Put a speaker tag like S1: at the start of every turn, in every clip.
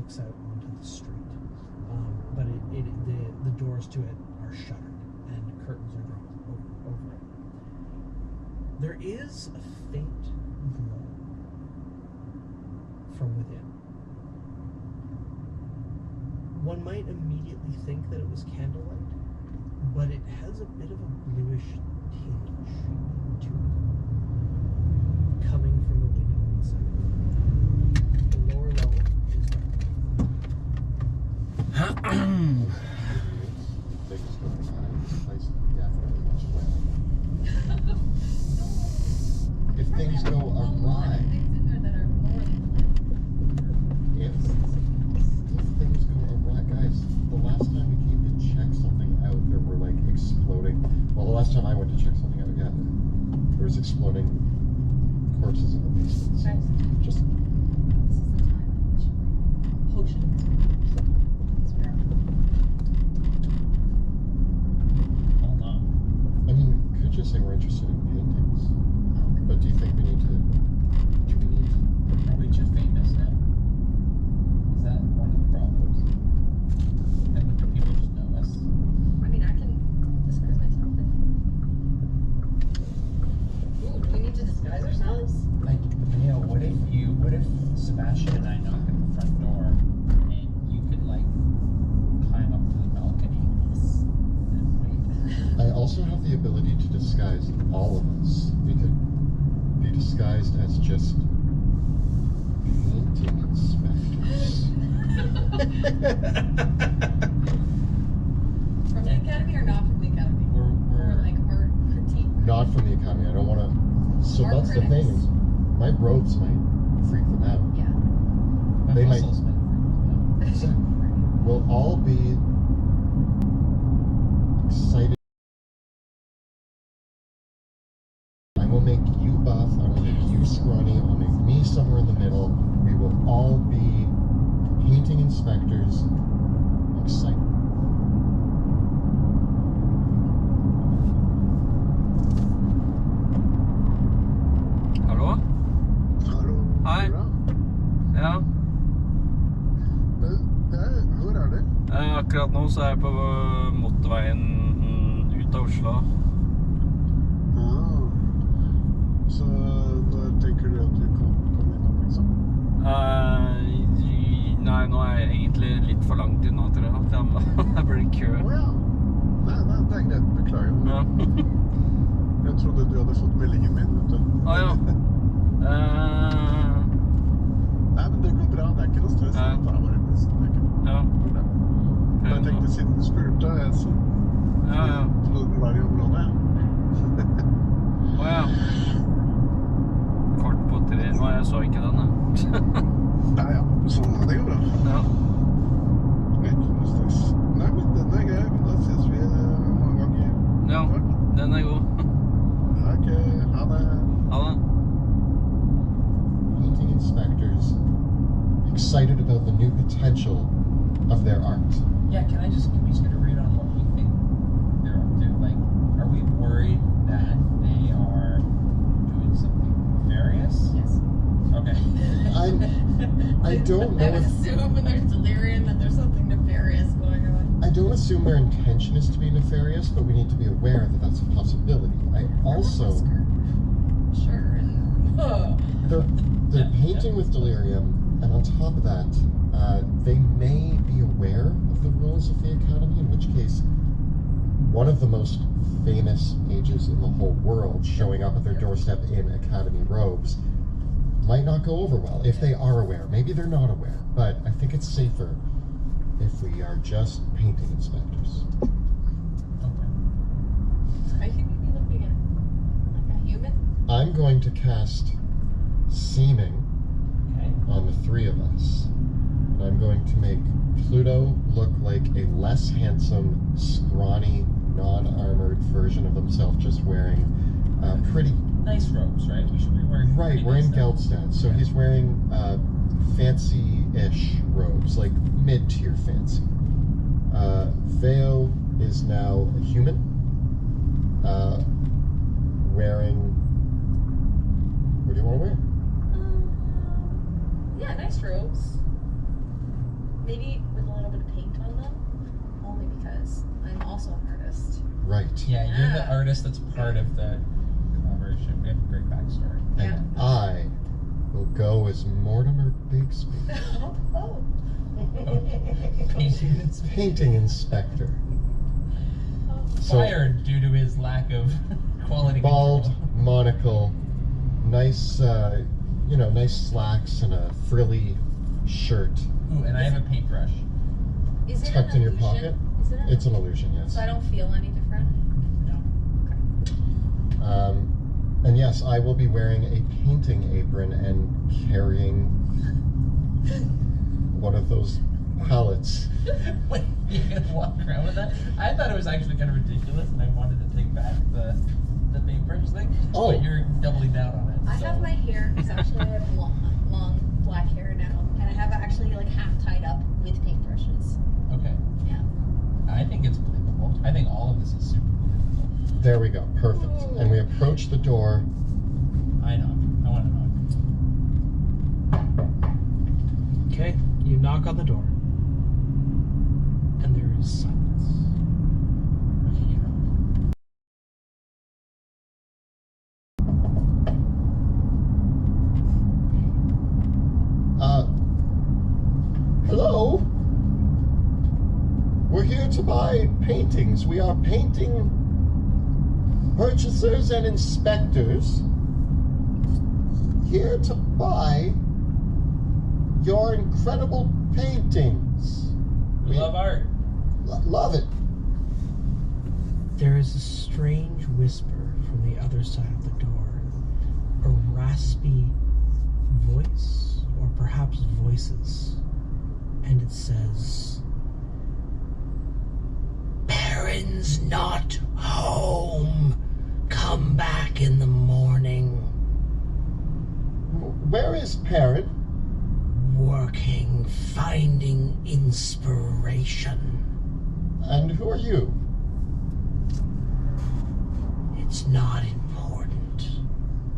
S1: looks out onto the street. But the doors to it are shuttered and curtains are drawn over it. There is a faint glow from within. One might immediately think that it was candlelight, but it has a bit of a bluish tinge to it, coming from the window inside. The lower level is dark.
S2: If things go awry, guys, the last time we came to check something out, there were like exploding. Well, the last time I went to check something out, yeah, there was exploding corpses in the basement. So just
S3: This is the time we should bring potions.
S4: Hold on.
S2: I mean, we could just say we're interested in paintings. But do you think we need to?
S4: Are we too famous now? Is that one of the problems? And people just know us?
S3: I mean, I can disguise myself if... Ooh, do we need to disguise ourselves?
S4: Like, what if Sebastian and I knock at the front door and you could, like, climb up to the balcony and wait?
S2: I also have the ability to disguise all of us. We could be disguised as just painting inspectors.
S3: From the academy or not from the academy? Or
S4: We're
S3: like art critique?
S2: Not from the academy. I don't want to. So
S3: Art
S2: that's the
S3: critics.
S2: thing is, my robes might freak them out.
S3: Yeah.
S4: my
S2: They might-
S4: muscles might freak them
S2: We'll all be excited. I will make you buff. I will make you scrawny. I'll make me somewhere in the middle. We will all be painting inspectors. Excited.
S5: Hallo?
S6: Hallo.
S5: Hei.
S6: Bra.
S5: Ja.
S6: Hvor er du?
S5: Akkurat nå så er jeg på motorveien ut av Oslo.
S6: Ah. Så når tenker du at du kan komme innom, liksom?
S5: Nei, nå er jeg egentlig litt for langt unna, tror jeg. Det blir kø.
S6: Ja. Nei, det er greit. Beklager.
S5: Ja.
S6: Jeg trodde du hadde fått meldingen min, vet du.
S5: Ja.
S6: Nei, men det går bra. Det er ikke noe stress.
S5: Nei.
S6: Det er bare nesten. Det er ikke
S5: Ja.
S6: noe problem. Men jeg tenkte siden du spurte, så
S5: Ja.
S6: trodde du var i området.
S5: Ja. Kvart på 3. Nå, jeg så ikke den, da.
S6: Ja, ja. Sånn, det går bra.
S5: Ja.
S6: Ikke noe stress. Nei, men den er grei. Men da ses vi mange ganger.
S5: Ja, den er god.
S6: Ok, ha det.
S5: Ha det.
S2: Painting inspectors. Excited about the new potential of their art.
S4: Yeah, can we just get a read on what we think they're up to? Like, are we worried that they are doing something nefarious?
S3: Yes.
S4: Okay.
S2: I don't know
S3: I would
S2: if
S3: assume when there's delirium that there's something nefarious going on.
S2: I don't assume their intention is to be nefarious, but we need to be aware that that's a possibility. I also
S3: Sure.
S2: they're painting with delirium, and on top of that, they may be aware of the rules of the academy. In which case, one of the most famous mages in the whole world showing up at their doorstep in academy robes might not go over well if they are aware. Maybe they're not aware, but I think it's safer if we are just painting inspectors.
S4: Okay.
S3: I think we'd be looking at like a human.
S2: I'm going to cast Seeming
S4: Okay.
S2: on the three of us. And I'm going to make Pluto look like a less handsome, scrawny, non-armored version of himself, just wearing pretty...
S4: Nice robes, right? We should be wearing.
S2: Right,
S4: pretty
S2: we're in
S4: nice stuff.
S2: Geldstad, so
S4: Yeah.
S2: he's wearing fancy-ish robes, like mid-tier fancy. Veo is now a human, wearing... What do you want to wear?
S3: Yeah, nice robes. maybe with a little bit of paint on them, only because I'm also an artist.
S2: Right.
S4: Yeah, you're the artist that's part of the collaboration. We have a great backstory.
S2: And I will go as Mortimer Bixby,
S3: Oh.
S4: Painting and
S2: painting inspector. So
S4: fired due to his lack of quality
S2: bald,
S4: control.
S2: monocle, nice, nice slacks and a frilly shirt
S4: Ooh, and I have a paintbrush.
S3: Is it
S2: tucked
S3: an
S2: in your
S3: illusion?
S2: pocket.
S3: Is it
S2: It's an illusion, yes.
S3: So I don't feel any different?
S4: No.
S2: And yes, I will be wearing a painting apron and carrying one of those pallets.
S4: Wait, you're gonna walk around with that? I thought it was actually kind of ridiculous, and I wanted to take back the paintbrush thing.
S2: Oh.
S4: But you're doubling down on it.
S3: I
S4: so.
S3: have my hair, because actually I have long black hair now, and I have it actually like half tied up with paintbrushes.
S4: Okay.
S3: Yeah.
S4: I think it's believable. I think all of this is super believable.
S2: There we go, perfect. And we approach the door.
S4: I know. I want to know.
S1: Okay, you knock on the door, and there is silence.
S4: Okay, you know.
S2: Hello? We're here to buy paintings. We are painting purchasers and inspectors here to buy your incredible paintings.
S4: We love art.
S2: Love it.
S1: There is a strange whisper from the other side of the door. A raspy voice, or perhaps voices. And it says, "Perrin's not home. Come back in the morning.
S2: Where is Perrin?
S1: Working, finding inspiration.
S2: And who are you?
S1: It's not important."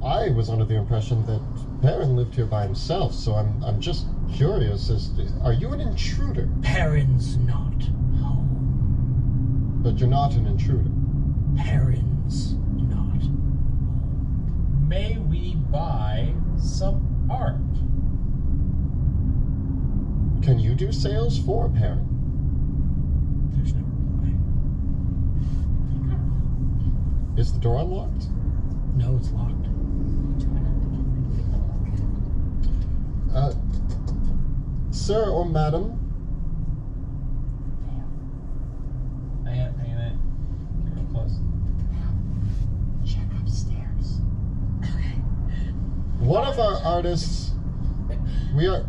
S2: I was under the impression that Perrin lived here by himself, so I'm just curious as to, are you an intruder?
S1: Perrin's not home.
S2: But you're not an intruder.
S1: Perrin's not home.
S4: May we buy some art?
S2: Can you do sales for Perrin?
S1: There's no reply.
S2: Is the door unlocked?
S1: No, it's locked.
S2: Sir or madam,
S4: Hang on. Get real close.
S2: check upstairs. One of our artists, we are,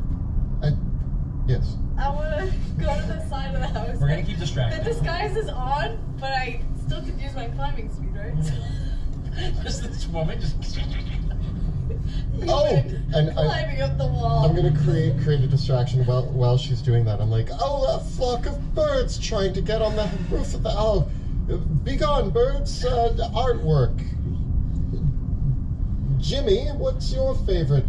S2: yes.
S3: I want to go to the side of the house.
S4: We're gonna keep distracted.
S3: The disguise is on, but I still could use my climbing speed, right?
S4: Just this woman just.
S2: Oh, and
S3: climbing up the wall.
S2: I'm gonna create a distraction while she's doing that. I'm like, oh, a flock of birds trying to get on the roof of the, oh, be gone, birds, artwork. Jimmy, what's your favorite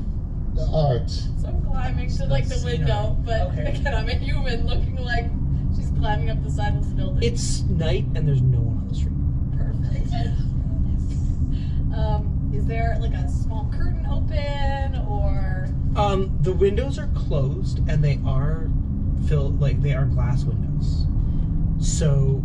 S2: art?
S3: So I'm climbing to like the window, but
S4: Okay.
S3: again, I'm a human looking like she's climbing up the side of this building.
S1: It's night and there's no one on the street.
S3: Perfect. Is there like a small curtain open or?
S1: The windows are closed and they are they are glass windows. So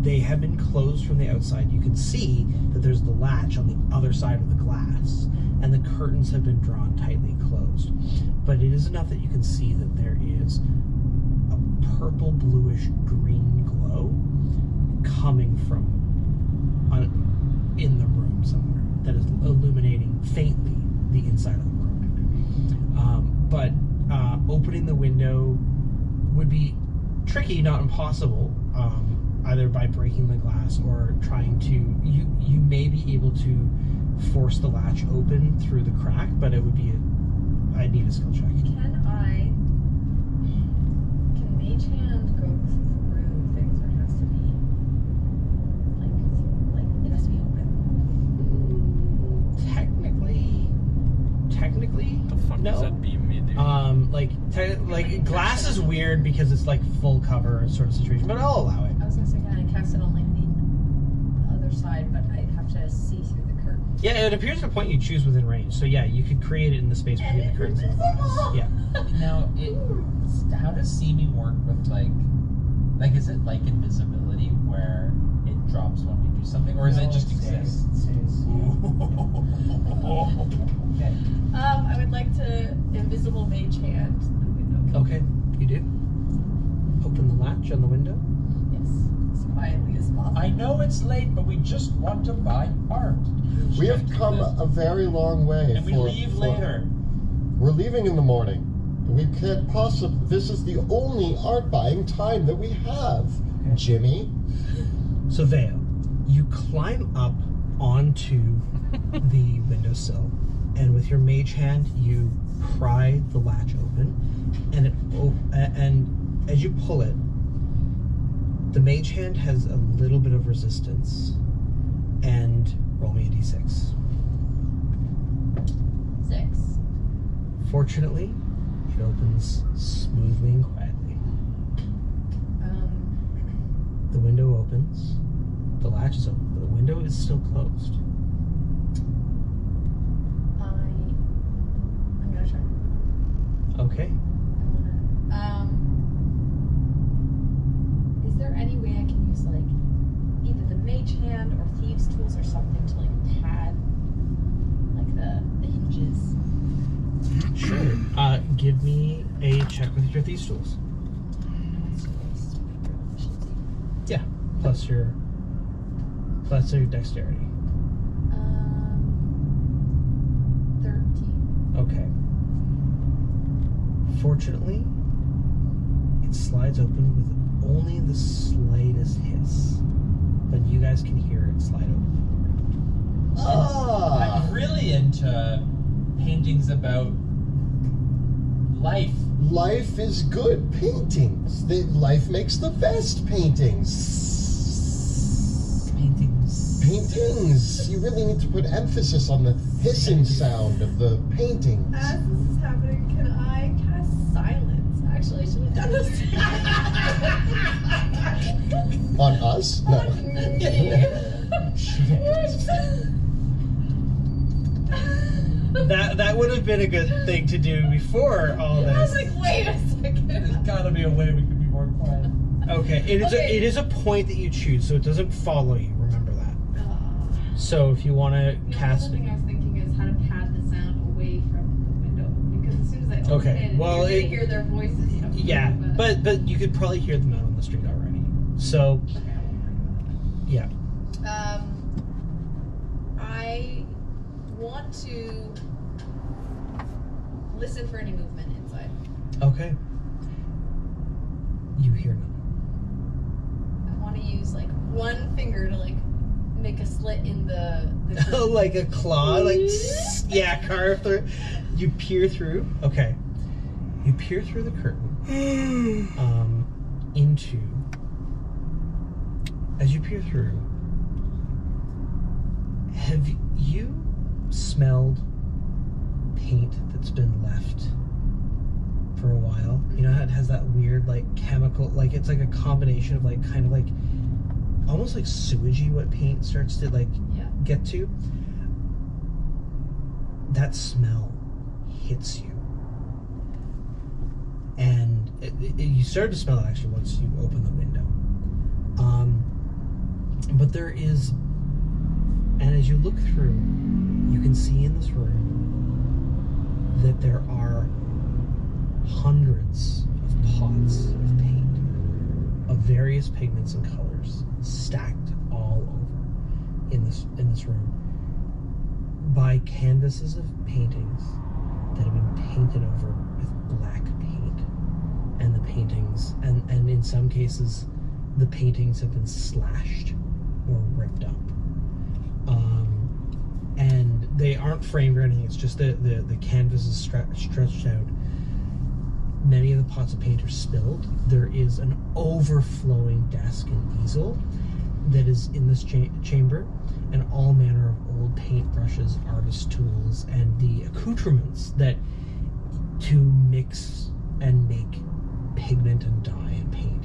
S1: they have been closed from the outside. You can see that there's the latch on the other side of the glass and the curtains have been drawn tightly closed. But it is enough that you can see that there is a purple bluish green glow coming from in the room somewhere that is illuminating faintly the inside of the room. But opening the window would be tricky, not impossible, either by breaking the glass or trying to, you may be able to force the latch open through the crack, but it would be, I'd need a skill check.
S3: Can Mage Hand go through things or it has to be like it has to be open?
S1: Technically,
S5: The fuck
S1: no.
S5: does that beam me do?
S1: Like Like glass is weird because it's like full cover sort of situation, but I'll allow it.
S3: I was gonna say, can I cast it on like the other side, but I'd have to see through the curtain.
S1: Yeah, it appears at a point you choose within range. So yeah, you could create it in the space between the curtains and the glass. Yeah.
S4: Now, how does seeming work with like is it like invisibility where it drops when we do something, or is it just exist? Okay.
S3: I would like to invisible mage hand the window.
S1: Okay, you do. Open the latch on the window.
S3: Yes, as quietly as possible.
S4: I know it's late, but we just want to buy art.
S2: We have come a very long way.
S4: And we leave later.
S2: We're leaving in the morning. We can't possibly. This is the only art buying time that we have, Jimmy.
S1: So Veo, you climb up onto the windowsill, and with your mage hand, you pry the latch open, and and as you pull it, the mage hand has a little bit of resistance. And roll me a d6.
S3: 6.
S1: Fortunately, it opens smoothly and quietly. The window opens. The latch is open, but the window is still closed.
S3: I'm gonna try.
S1: Okay.
S3: Is there any way I can use like either the mage hand or thieves' tools or something to like pad like the hinges?
S1: Sure. Give me a check with your thieves tools. Yeah. Plus your dexterity.
S3: 13.
S1: Okay. Fortunately, it slides open with only the slightest hiss, but you guys can hear it slide open.
S4: I'm really into paintings about life.
S2: Life is good paintings. Life makes the best paintings. Paintings. You really need to put emphasis on the hissing sound of the paintings.
S3: As this is happening, can I cast silence? Actually, I should have done this.
S2: On us? No.
S1: That would have been a good thing to do before all
S3: I was
S1: this.
S3: like, wait a second.
S4: There's gotta be a way we can be more quiet.
S1: Okay, it is a point that you choose, so it doesn't follow you. Remember that. So if you want to
S3: The
S1: cast
S3: other thing I was thinking is how to pad the sound away from the window, because as soon as I open
S1: Okay,
S3: it,
S1: well,
S3: you're
S1: it-
S3: gonna hear their voices.
S1: yeah, but you could probably hear them out on the street already. So
S3: Okay, I won't worry about
S1: yeah.
S3: that. I want to listen for any movement inside.
S1: Okay. You hear none.
S3: I want to use like one finger to like make a slit in the curtain.
S1: Like a claw, like yeah, carve through. You peer through. Okay. You peer through the curtain. Into. As you peer through, have you smelled paint that's been left for a while? You know how it has that weird like chemical, like it's like a combination of like kind of like almost like sewagey what paint starts to like
S3: Yeah.
S1: get to. That smell hits you, and you started to smell it actually once you open the window. But there is, and as you look through, you can see in this room that there are hundreds of pots of paint of various pigments and colors stacked all over in this room by canvases of paintings that have been painted over with black paint, and the paintings and in some cases the paintings have been slashed or ripped up, and they aren't framed or anything. It's just the canvas is stretched out. Many of the pots of paint are spilled. There is an overflowing desk and easel that is in this chamber, and all manner of old paintbrushes, artist tools, and the accoutrements that to mix and make pigment and dye and paint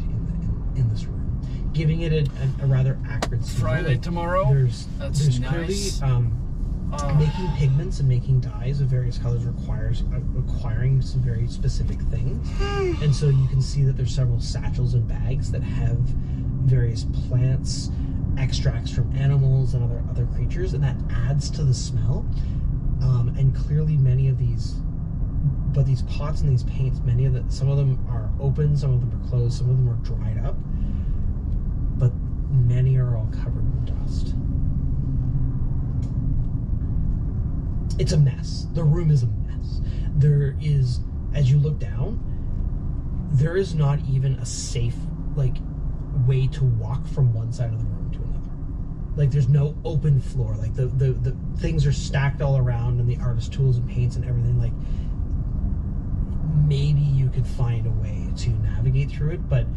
S1: in this room, giving it a rather acrid smell.
S5: Friday tomorrow.
S1: There's
S5: nice.
S1: clearly making pigments and making dyes of various colors requires acquiring some very specific things, and so you can see that there's several satchels and bags that have various plants, extracts from animals and other creatures, and that adds to the smell. And clearly many of these pots and these paints, some of them are open, some of them are closed, some of them are dried up, but many are all covered in dust. It's a mess. The room is a mess. There is, as you look down, there is not even a safe way to walk from one side of the room to another. There's no open floor. The things are stacked all around, and the artist tools and paints and everything. Maybe you could find a way to navigate through it, but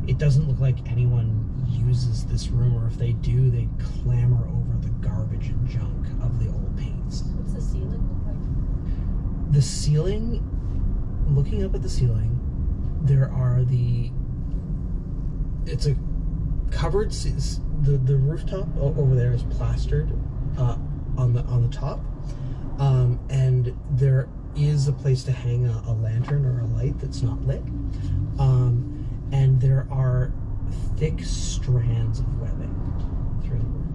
S1: it doesn't look like anyone uses this room, or if they do, they clamber over the garbage and junk of the old paints.
S3: What's the ceiling look like?
S1: The ceiling, looking up at the ceiling, it's a covered, the rooftop over there is plastered on the top, and there is a place to hang a lantern or a light that's not lit, and there are thick strands of webbing through the room.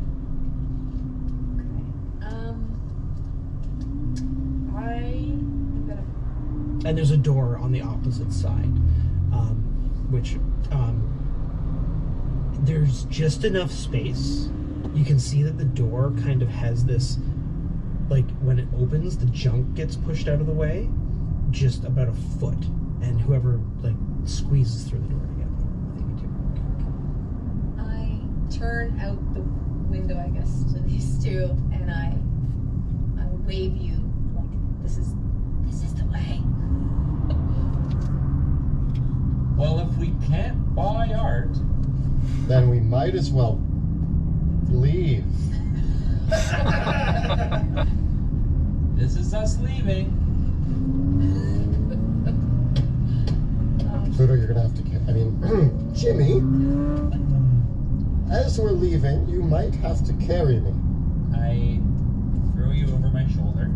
S1: And there's a door on the opposite side, which there's just enough space. You can see that the door kind of has this, when it opens, the junk gets pushed out of the way, just about a foot, and whoever squeezes through the door to get there.
S3: I turn out the window, I guess, to these two, and I wave you this is the way.
S4: Well, if we can't buy art,
S2: Then we might as well leave.
S4: this is us leaving.
S2: Pluto, you're gonna have to. Jimmy, as we're leaving, you might have to carry me.
S4: I throw you over my shoulder.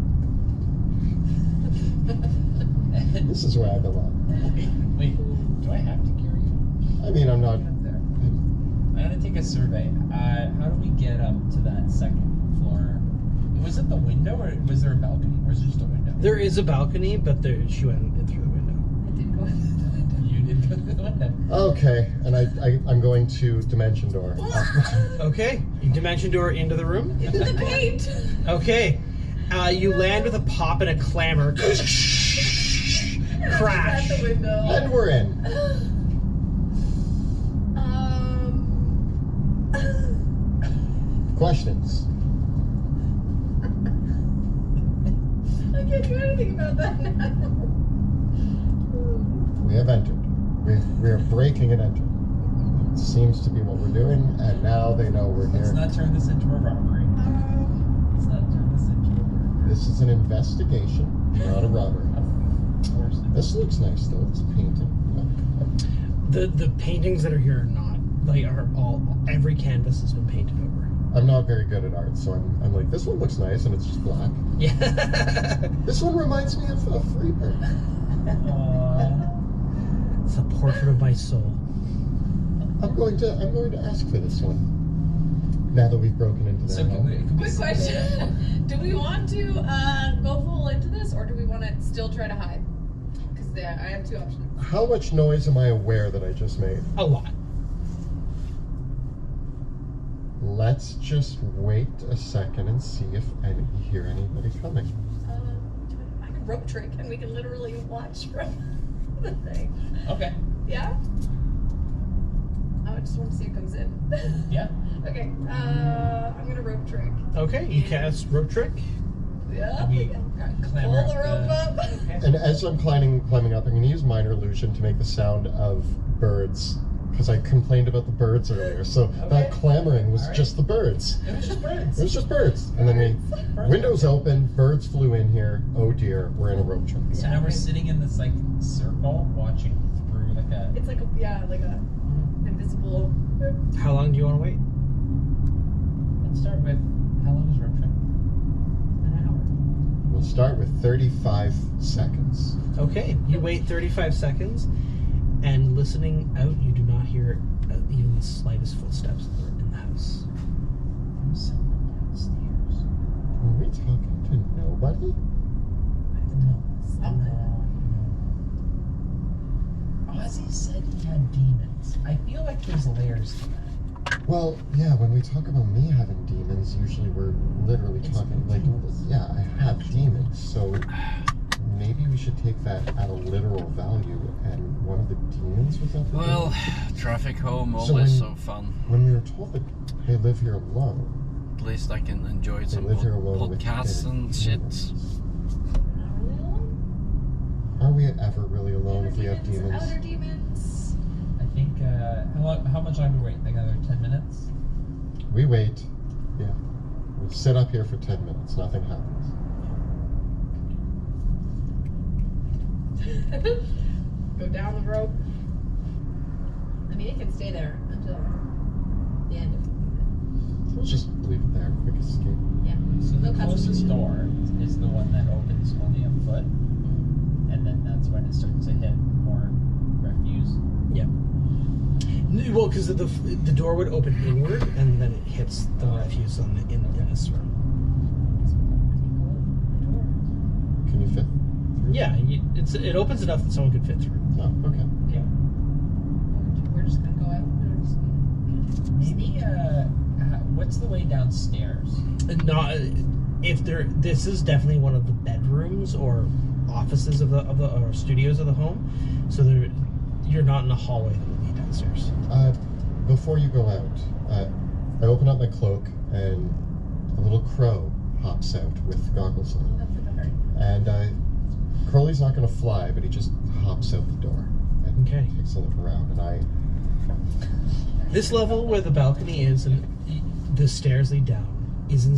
S2: This is where I belong.
S4: Wait, do I have to carry you?
S2: I'm not.
S4: Get up there. I'm gonna take a survey. How do we get up to that second floor? Was it the window, or was there a balcony, or is it just a window?
S1: There is a balcony, but she went in through the window.
S3: I did go in through the window.
S4: You did go through the window.
S2: Okay, and I'm going to Dimension Door.
S1: Okay, you dimension door into the room.
S3: Into the paint.
S1: Okay, you land with a pop and a clamor. Crash.
S3: At the window.
S2: And we're in. Questions?
S3: I can't do anything about that now.
S2: We have entered. We are breaking and entering. It seems to be what we're doing, and now they know we're
S4: Let's
S2: here.
S4: not turn this into a robbery. Let's not turn this into a murder.
S2: This is an investigation, not a robbery.
S4: Of course.
S2: This looks nice though. It's painted.
S1: The paintings that are here are not every canvas has been painted over.
S2: I'm not very good at art, so I'm like, this one looks nice, and it's just black.
S1: Yeah.
S2: This one reminds me of Freebird.
S1: It's a portrait of my soul.
S2: I'm going to ask for this one. Now that we've broken into
S4: So
S2: their home.
S3: Quick question. Do we want to go full into this, or do we want to still try to hide? Because I have two options.
S2: How much noise am I aware that I just made?
S1: A lot.
S2: Let's just wait a second and see if you hear anybody coming.
S3: I can rope trick, and we can literally watch from the thing.
S4: Okay.
S3: Yeah? I just want to see who comes in.
S4: Yeah.
S3: Okay, I'm gonna rope trick.
S1: Okay, you cast rope trick.
S3: Yeah.
S4: We clamber
S3: Pull the rope up.
S4: Okay.
S2: And as I'm climbing up, I'm going to use Minor Illusion to make the sound of birds because I complained about the birds earlier. So that
S4: Okay.
S2: clamoring was
S4: All right.
S2: just the birds.
S4: It was just birds.
S2: It was just birds. And then
S4: Birds.
S2: windows open, birds flew in here. Oh dear, we're in a road trip.
S4: So now we're sitting in this like circle, watching through like a.
S3: It's like a invisible.
S1: How long do you want to wait?
S4: Let's start with how long is road trip?
S3: An hour.
S2: We'll start with 35 seconds.
S1: Okay, you wait 35 seconds, and listening out, you do not hear even the slightest footsteps in the house.
S4: From someone downstairs.
S2: Were we talking to nobody?
S4: Ozzy said he had demons. I feel like there's layers to that.
S2: Well, yeah, when we talk about me having demons, usually we're literally
S4: It's
S2: talking like,
S4: demons.
S2: yeah, I have demons. So maybe we should take that at a literal value, and one of the demons was at the
S5: Well,
S2: door?
S5: traffic home,
S2: So
S5: always
S2: when-
S5: so fun.
S2: When we were told that they live here alone,
S5: At least I can enjoy
S2: they
S5: some
S2: live here alone with
S5: podcasts and shit.
S2: demons.
S3: Not really alone.
S2: Are we ever really alone if we have
S3: Demons,
S2: demons?
S3: outer demons.
S4: I think. How much longer do we wait? Like another 10 minutes?
S2: We wait. Yeah. We sit up here for 10 minutes. Nothing happens.
S3: Go down the rope. I mean, it can stay there until the end of
S2: Let's just leave it there. Quick escape.
S3: Yeah.
S4: So the
S3: No cuts.
S4: closest door is the one that opens only a foot, and then that's when it starts to hit more refuse.
S1: Well, because the door would open inward, and then it hits the refuse in this room.
S2: Can you fit through?
S1: Yeah, it opens enough that someone could fit through.
S2: Oh, okay.
S3: We're just gonna go out.
S4: Maybe. What's the way downstairs?
S1: Not if there. This is definitely one of the bedrooms or offices of the or studios of the home. So you're not in the hallway that would lead downstairs.
S2: Before you go out, I open up my cloak, and a little crow hops out with goggles on.
S3: That's a better.
S2: And Crowley's not going to fly, but he just hops out the door and
S1: Okay.
S2: takes a look around. And
S1: This level where the balcony is and the stairs lead down is in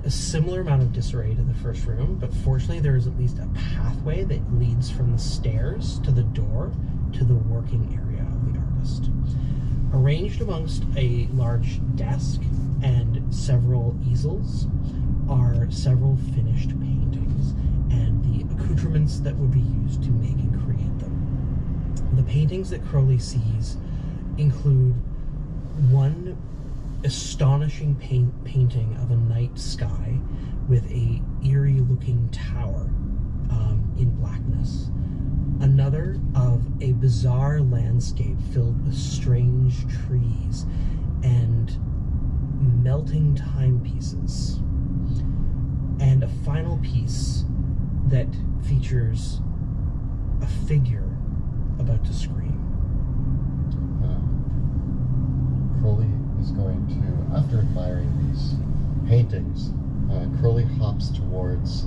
S1: a similar amount of disarray to the first room, but fortunately there is at least a pathway that leads from the stairs to the door to the working area of the artist. Arranged amongst a large desk and several easels are several finished paintings and the accoutrements that would be used to make and create them. The paintings that Crowley sees include one astonishing painting of a night sky with a eerie looking tower in blackness. Another of a bizarre landscape filled with strange trees and melting timepieces. And a final piece that features a figure about to scream.
S2: Crowley is going to, after admiring these paintings, Crowley hops towards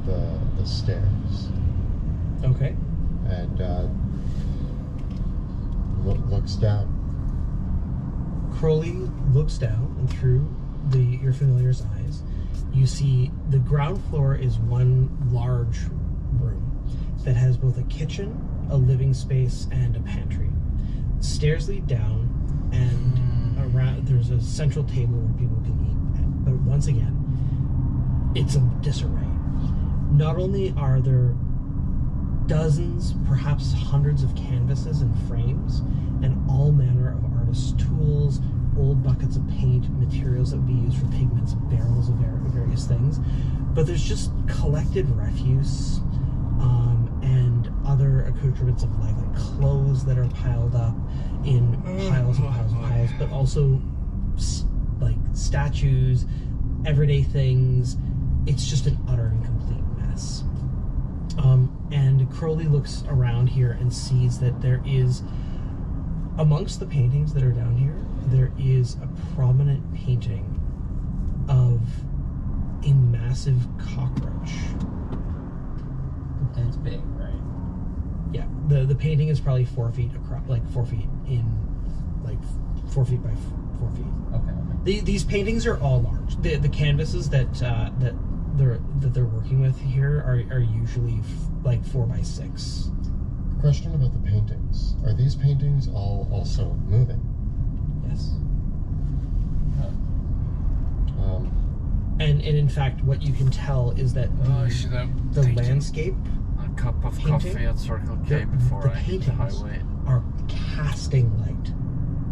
S2: the stairs
S1: Okay.
S2: and looks down.
S1: Crowley looks down, and through your familiar's eyes, you see the ground floor is one large room that has both a kitchen, a living space, and a pantry. Stairs lead down, and around there's a central table where people can eat at. But once again, it's a disarray. Not only are there dozens, perhaps hundreds of canvases and frames, and all manner of artists' tools, old buckets of paint, materials that would be used for pigments, barrels of various things, but there's just collected refuse and other accoutrements of life, like clothes that are piled up in piles and piles and piles, but also like statues, everyday things. It's just an utter and complete mess. And Crowley looks around here and sees that there is, amongst the paintings that are down here, there is a prominent painting of a massive cockroach.
S4: And it's big, right?
S1: Yeah, the painting is probably 4 feet across, like 4 feet in like 4 feet by 4 feet.
S4: Okay.
S1: These paintings are all large. The canvases that they're working with here are usually like 4 by 6.
S2: Question about the paintings. Are these paintings all also moving?
S1: Yes.
S4: Oh.
S1: And in fact, what you can tell is that
S5: I should have
S1: the
S5: taken
S1: landscape
S5: a cup of
S1: painting,
S5: coffee at Circle K before
S1: the
S5: I hit the
S1: paintings
S5: highway.
S1: are casting light.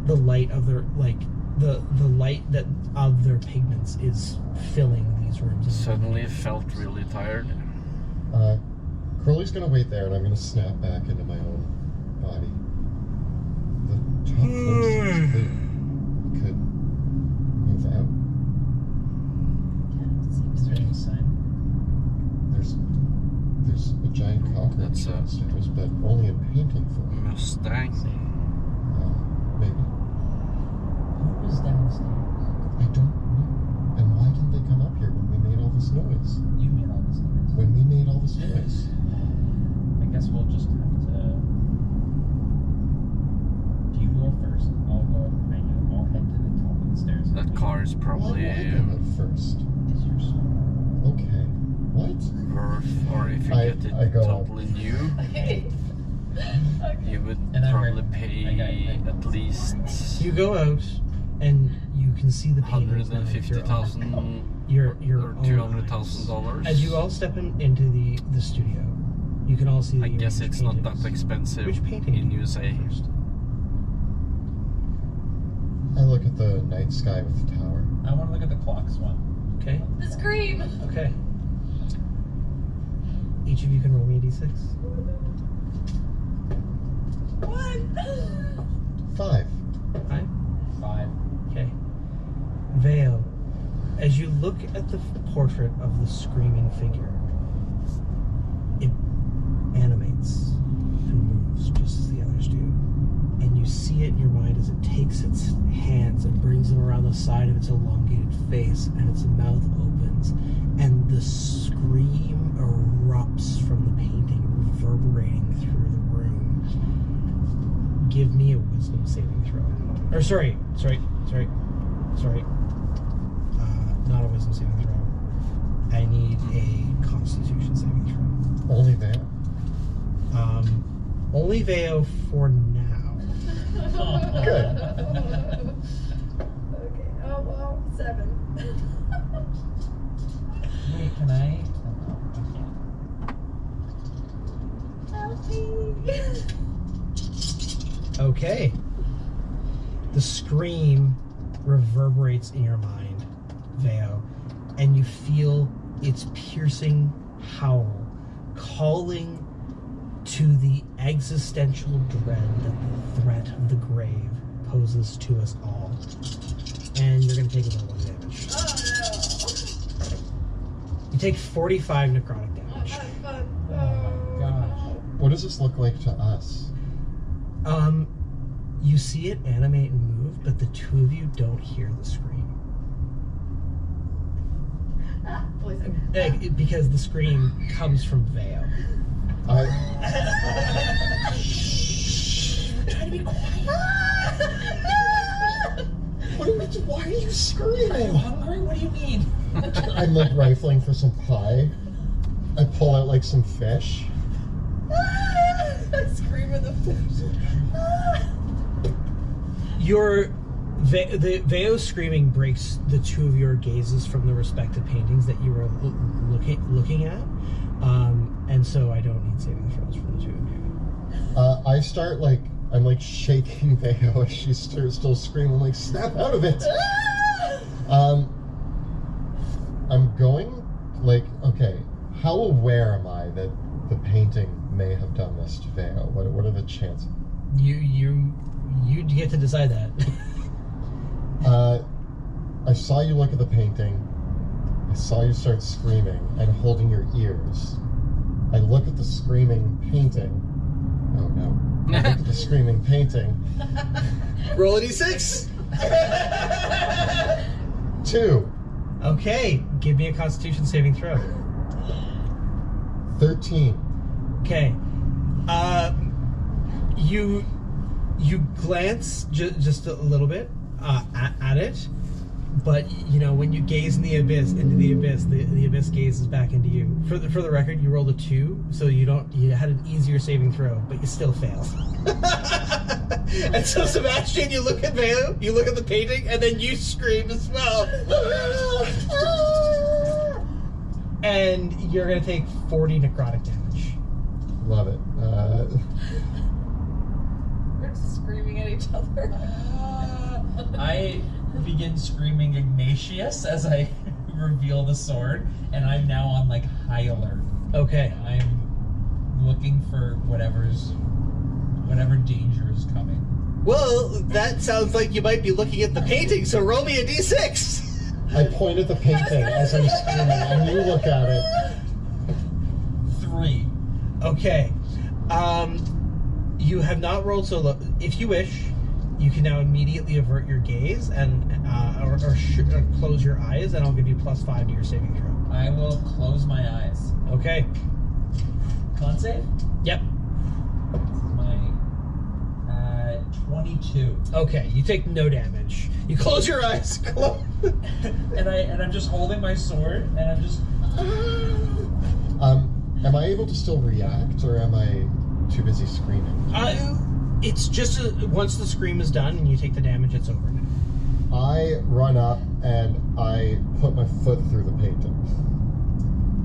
S1: The light of their the light that of their pigments is filling these rooms.
S5: Suddenly felt really tired.
S2: Curly's gonna wait there, and I'm gonna snap back into my own body. The top floor seems clear. We could move out.
S4: Is there any sign?
S2: There's a giant cockroach
S5: That's
S2: downstairs, but only in painting form.
S5: Mustang.
S2: Maybe.
S4: Who was downstairs?
S2: I don't know. And why didn't they come up here when we made all this noise?
S4: You made all this noise.
S2: When we made all this noise?
S4: I guess we'll just have to. Do you go first? I'll go up behind you. I'll head to the top of the stairs.
S5: That car is probably
S2: Why would I go out first?
S4: Is your soul?
S2: Okay. What?
S5: worth, or if you
S2: I
S5: get it
S2: go up.
S5: totally new, you would
S4: And I'm
S5: probably
S4: ready.
S5: pay at least
S1: You go out and you can see the paintings now with your own-
S5: $150,000
S1: your
S5: or
S1: own
S5: $200,000.
S1: eyes. As you all step into the studio, you can all see.
S5: I
S1: the
S5: guess
S1: image
S5: it's not
S1: paintings.
S5: that expensive
S1: Which painting
S5: in
S1: do you
S5: USA.
S1: look at first?
S2: I look at the night sky with the tower.
S4: I want to look at the clocks one.
S1: Okay.
S3: The scream.
S1: Okay. Each of you can roll me a d6.
S3: 1.
S2: 5.
S1: 5.
S4: 5.
S1: Okay. Vale, as you look at the portrait of the screaming figure, it animates and moves just as the others do. And you see it in your mind as it takes its hands and brings them around the side of its elongated face, and its mouth opens, and the scream erupts from the painting, reverberating through the room. Give me a wisdom saving throw. Or sorry. Not a wisdom saving throw. I need a constitution saving throw.
S2: Only there.
S1: Only Veo for now.
S2: Good.
S3: Okay. Oh well, 7.
S4: Wait, can I?
S3: Help me.
S1: Okay. The scream reverberates in your mind, Veo, and you feel its piercing howl calling to the existential dread that the threat of the grave poses to us all. And you're going to take a little bit of damage.
S3: Oh no.
S1: You take 45 necrotic
S3: Oh,
S1: damage.
S3: not fun.
S4: Oh my gosh.
S2: What does this look like to us?
S1: You see it animate and move, but the two of you don't hear the scream.
S3: Poison.
S1: Because the scream comes from Veo.
S2: I
S1: Try to be quiet.
S2: why are you screaming?
S4: Hungry? What do you mean?
S2: I'm like rifling for some pie. I pull out like some fish.
S3: Scream of the fish.
S1: The Veo's screaming breaks the two of your gazes from the respective paintings that you were looking at, and so I don't need saving throws from the two of you.
S2: I start like I'm like shaking Veo as she's still screaming. Like snap out of it. I'm going like okay. How aware am I that the painting may have done this to Veo? What are the chances?
S1: You get to decide that.
S2: I saw you look at the painting. I saw you start screaming and holding your ears. I look at the screaming painting. Oh no. I look at the screaming painting.
S1: Roll a d6.
S2: 2.
S1: Okay, give me a Constitution saving throw. 13.
S2: 13.
S1: Okay. You glance just a little bit at it, but you know when you gaze into the abyss gazes back into you. For the record, you rolled a 2, so you had an easier saving throw, but you still failed. And so Sebastian, you look at Velu, you look at the painting, and then you scream as well. And you're gonna take 40 necrotic damage.
S2: Love it.
S3: We're just screaming at each other.
S4: I begin screaming Ignatius as I reveal the sword, and I'm now on like high alert.
S1: Okay.
S4: I'm looking for whatever danger is coming.
S1: Well, that sounds like you might be looking at the painting, so roll me a d6.
S2: I point at the painting as I'm screaming, and you look at it.
S4: 3.
S1: Okay. You have not rolled so low. If you wish, you can now immediately avert your gaze and or close your eyes, and I'll give you +5 to your saving throw.
S4: I will close my eyes.
S1: Okay.
S4: Con save?
S1: Yep.
S4: This is my 22.
S1: Okay. You take no damage. You close your eyes.
S4: and I'm just holding my sword, and I'm just.
S2: Am I able to still react, or am I too busy screaming?
S1: It's just once the scream is done and you take the damage, it's over now.
S2: I run up and I put my foot through the painting.